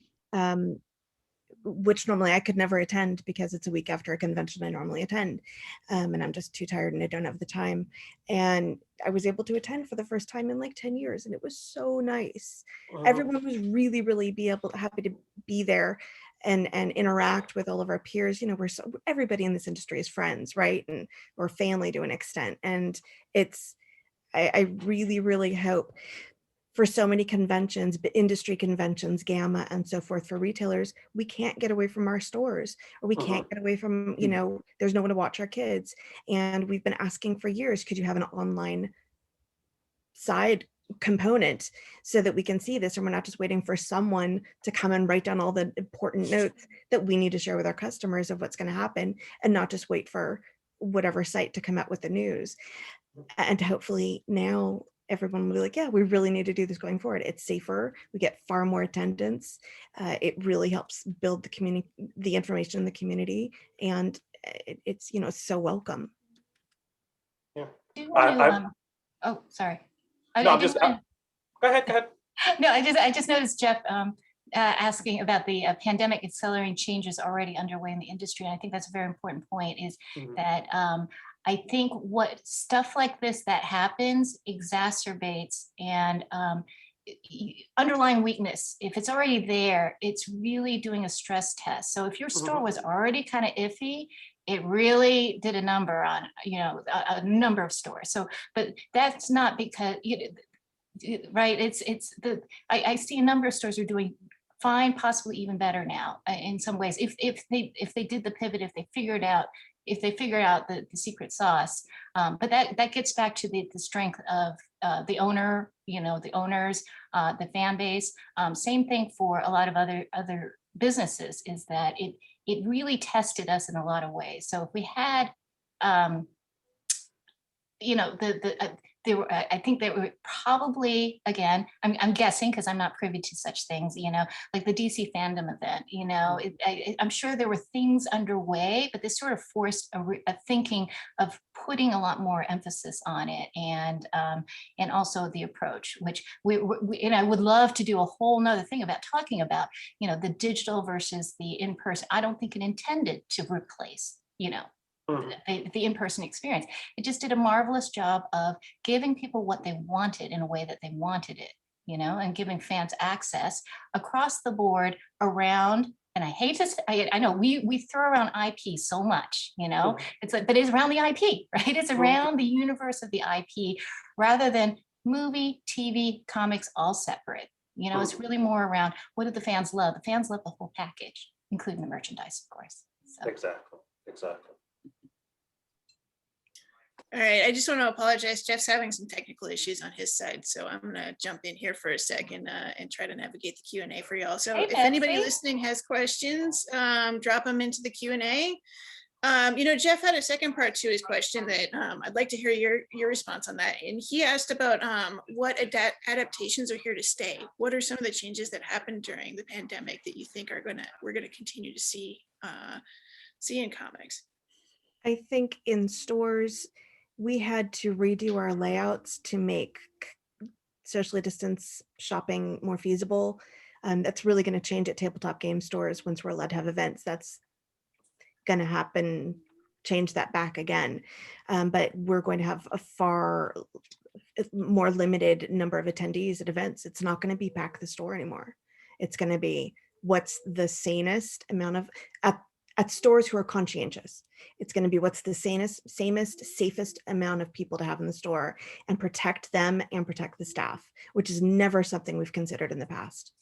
which normally I could never attend because it's a week after a convention I normally attend. And I'm just too tired and I don't have the time. And I was able to attend for the first time in like 10 years. And it was so nice. Everyone was really, really happy to be there and interact with all of our peers. Everybody in this industry is friends, right? And or family to an extent. And I really, really hope for so many conventions, industry conventions, Gamma and so forth, for retailers, we can't get away from our stores, or we can't get away from, there's no one to watch our kids. And we've been asking for years, could you have an online side component so that we can see this, and we're not just waiting for someone to come and write down all the important notes that we need to share with our customers of what's going to happen, and not just wait for whatever site to come out with the news. And hopefully now everyone will be like, yeah, we really need to do this going forward. It's safer. We get far more attendance. It really helps build the community, the information in the community, and it's so welcome. Yeah. Oh, sorry. Go ahead. No, I just noticed Jeff asking about the pandemic accelerating changes already underway in the industry. And I think that's a very important point, is that I think what stuff like this that happens exacerbates and underlying weakness. If it's already there, it's really doing a stress test. So if your store was already kind of iffy, it really did a number on, a number of stores. So, but that's not because, right? I see a number of stores are doing fine, possibly even better now in some ways. If they did the pivot, if they figured out the secret sauce. But that gets back to the strength of the owner, the owners, the fan base. Same thing for a lot of other businesses, is that it really tested us in a lot of ways. So if we had you know, there were, I think there were probably, again, I'm guessing because I'm not privy to such things, you know, like the DC fandom event, you know, I'm sure there were things underway, but this sort of forced a thinking of putting a lot more emphasis on it, and also the approach, which we and I would love to do a whole nother thing about talking about, you know, the digital versus the in-person. I don't think it intended to replace, you know, the in-person experience. It just did a marvelous job of giving people what they wanted in a way that they wanted it, you know, and giving fans access across the board around. And I hate to say, I know we throw around IP so much, you know, it's like, but it's around the IP, right? It's around the universe of the IP rather than movie, TV, comics, all separate. You know, it's really more around what do the fans love? The fans love the whole package, including the merchandise, of course. So. Exactly. All right, I just want to apologize. Jeff's having some technical issues on his side, so I'm going to jump in here for a second and try to navigate the Q&A for y'all. So Hey, if anybody Betsy. listening has questions, drop them into the Q&A. You know, Jeff had a second part to his question that I'd like to hear your response on that. And he asked about what adaptations are here to stay. What are some of the changes that happened during the pandemic that you think we're gonna continue to see in comics? I think in stores, we had to redo our layouts to make socially distanced shopping more feasible. That's really going to change at tabletop game stores once we're allowed to have events. That's going to happen, change that back again. But we're going to have a far more limited number of attendees at events. It's not going to be pack the store anymore. It's going to be what's the sanest amount of, at stores who are conscientious. It's going to be what's the sanest, safest amount of people to have in the store and protect them and protect the staff, which is never something we've considered in the past.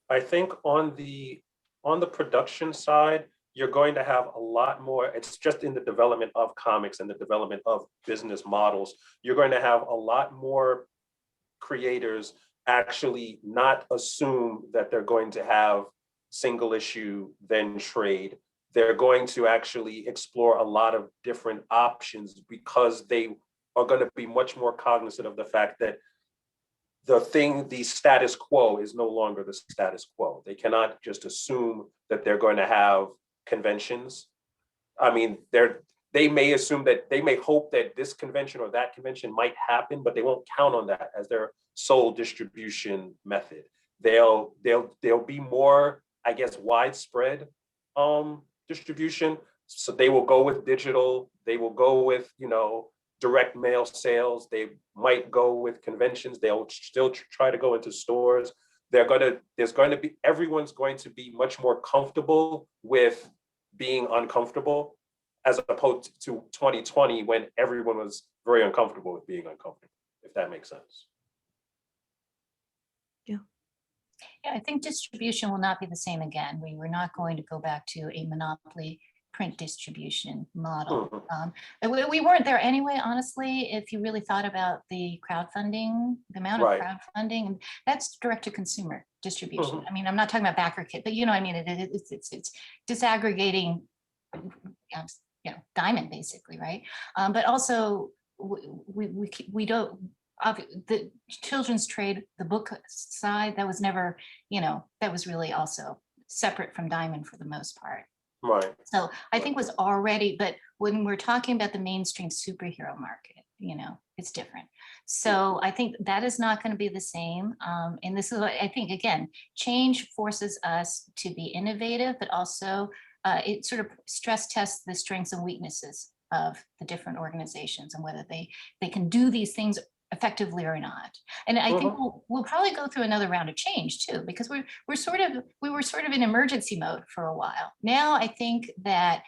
I think on the production side, you're going to have a lot more. It's just in the development of comics and the development of business models. You're going to have a lot more creators actually not assume that they're going to have single issue, then trade. They're going to actually explore a lot of different options because they are going to be much more cognizant of the fact that the status quo is no longer the status quo. They cannot just assume that they're going to have conventions. I mean, they may assume that, they may hope that this convention or that convention might happen, but they won't count on that as their sole distribution method. They'll be more, I guess, widespread distribution. So they will go with digital, they will go with, you know, direct mail sales, they might go with conventions, they'll still try to go into stores. Everyone's going to be much more comfortable with being uncomfortable, as opposed to 2020 when everyone was very uncomfortable with being uncomfortable, if that makes sense. Yeah, I think distribution will not be the same again. We were not going to go back to a monopoly print distribution model. We weren't there anyway, honestly, if you really thought about the crowdfunding, the amount of crowdfunding, and that's direct to consumer distribution. I mean, I'm not talking about backer kit, but you know, I mean, it's disaggregating, you know, diamond basically, right? But also we don't, the children's trade, the book side, that was never, you know, that was really also separate from diamond for the most part. Right. So I think was already, but when we're talking about the mainstream superhero market, you know, it's different. So I think that is not going to be the same. And this is what I think, again, change forces us to be innovative, but also it sort of stress tests the strengths and weaknesses of the different organizations and whether they can do these things effectively or not. And I think we'll probably go through another round of change too, because we were sort of in emergency mode for a while. Now I think that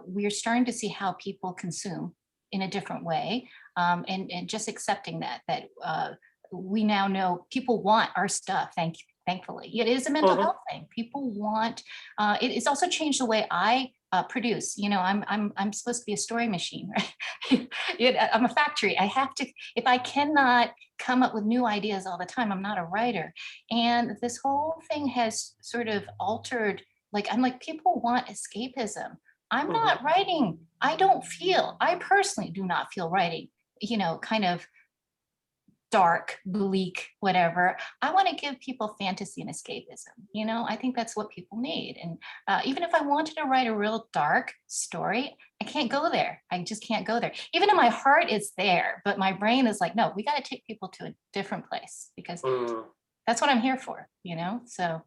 we're starting to see how people consume in a different way, and just accepting that we now know people want our stuff. Thankfully, it is a mental health thing. People want. It's also changed the way I produce. You know, I'm supposed to be a story machine, right? I'm a factory. I have to. If I cannot come up with new ideas all the time, I'm not a writer. And this whole thing has sort of altered. Like, I'm like, people want escapism. I'm not writing. I personally do not feel writing, kind of dark, bleak, whatever. I want to give people fantasy and escapism. I think that's what people need. And even if I wanted to write a real dark story, I can't go there. I just can't go there. Even in my heart, it's there, but my brain is like, no, we got to take people to a different place because that's what I'm here for, so.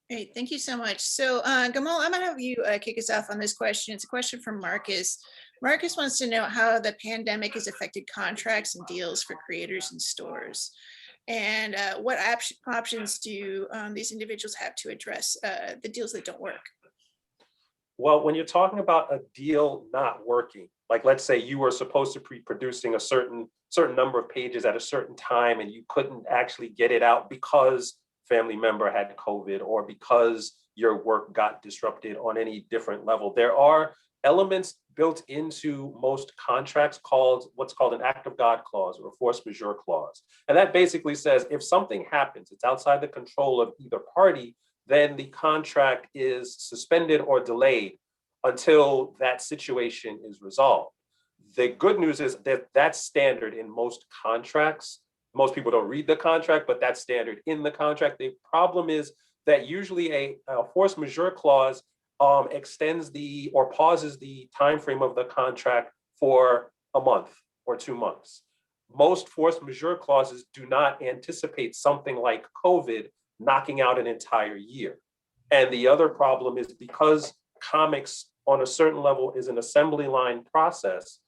Great, thank you so much. So Gamal, I'm gonna have you kick us off on this question. It's a question from Marcus. Marcus wants to know how the pandemic has affected contracts and deals for creators and stores. And what options do these individuals have to address the deals that don't work? Well, when you're talking about a deal not working, like let's say you were supposed to be producing a certain number of pages at a certain time and you couldn't actually get it out because family member had COVID or because your work got disrupted on any different level. There are elements built into most contracts called what's called an act of God clause or a force majeure clause. And that basically says if something happens, it's outside the control of either party, then the contract is suspended or delayed until that situation is resolved. The good news is that that's standard in most contracts. Most people don't read the contract, but that's standard in the contract. The problem is that usually a force majeure clause extends or pauses the time frame of the contract for a month or 2 months. Most force majeure clauses do not anticipate something like COVID knocking out an entire year. And the other problem is because comics on a certain level is an assembly line process,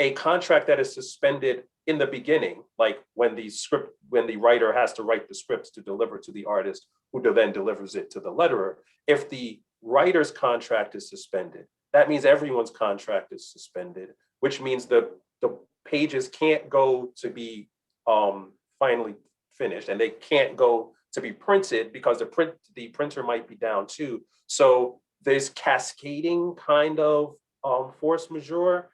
a contract that is suspended in the beginning, like when the writer has to write the scripts to deliver to the artist, who then delivers it to the letterer. If the writer's contract is suspended, that means everyone's contract is suspended, which means the pages can't go to be finally finished, and they can't go to be printed because the printer might be down too. So this cascading kind of force majeure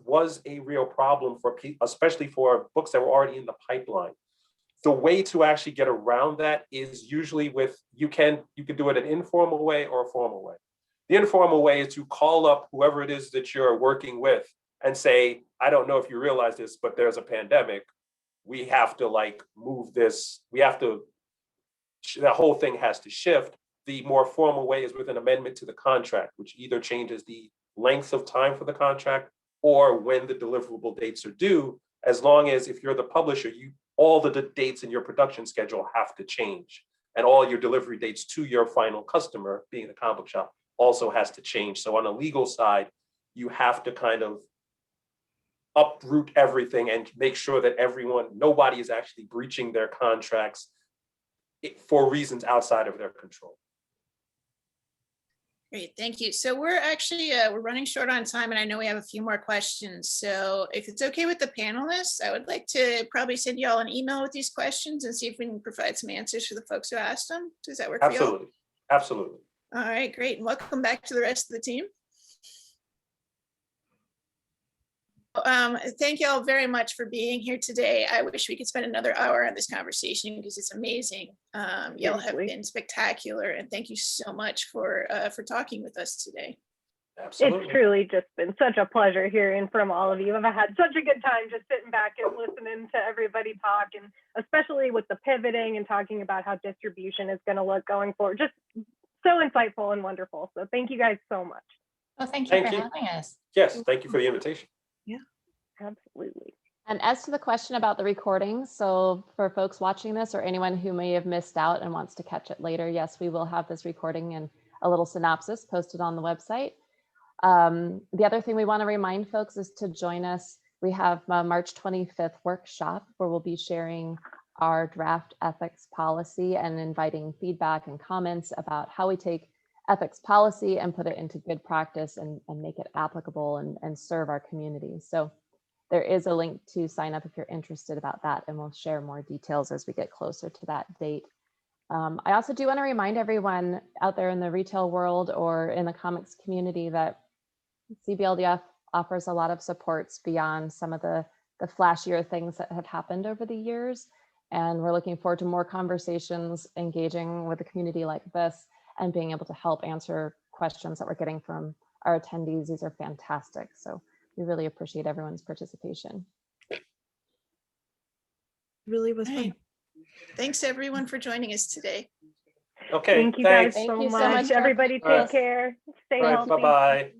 was a real problem for people, especially for books that were already in the pipeline. The way to actually get around that is usually you can do it an informal way or a formal way. The informal way is to call up whoever it is that you're working with and say, I don't know if you realize this, but there's a pandemic. We have to move this. The whole thing has to shift. The more formal way is with an amendment to the contract, which either changes the length of time for the contract or when the deliverable dates are due, as long as if you're the publisher, all the dates in your production schedule have to change. And all your delivery dates to your final customer, being the comic book shop, also has to change. So on a legal side, you have to kind of uproot everything and make sure that nobody is actually breaching their contracts for reasons outside of their control. Great, thank you. So we're actually, we're running short on time and I know we have a few more questions. So if it's okay with the panelists, I would like to probably send you all an email with these questions and see if we can provide some answers for the folks who asked them. Does that work for you all? Absolutely, absolutely. All right, great. And welcome back to the rest of the team. Thank you all very much for being here today. I wish we could spend another hour on this conversation because it's amazing. Y'all have been spectacular, and thank you so much for talking with us today. Absolutely. It's truly just been such a pleasure hearing from all of you. I've had such a good time just sitting back and listening to everybody talk, and especially with the pivoting and talking about how distribution is going to look going forward. Just so insightful and wonderful. So thank you guys so much. Well, thank you for having us. Yes, thank you for the invitation. Yeah, absolutely. And as to the question about the recordings, so for folks watching this or anyone who may have missed out and wants to catch it later, yes, we will have this recording and a little synopsis posted on the website. The other thing we want to remind folks is to join us. We have a March 25th workshop where we'll be sharing our draft ethics policy and inviting feedback and comments about how we take ethics policy and put it into good practice and make it applicable and serve our community. So there is a link to sign up if you're interested about that, and we'll share more details as we get closer to that date. I also do want to remind everyone out there in the retail world or in the comics community that CBLDF offers a lot of supports beyond some of the flashier things that have happened over the years. And we're looking forward to more conversations, engaging with a community like this, and being able to help answer questions that we're getting from our attendees. These are fantastic. So we really appreciate everyone's participation. Really was All fun. right. Thanks everyone for joining us today. Okay, Thank you guys thanks. Thank so you so much. much, Everybody All right. take care. Stay All right, healthy. bye-bye.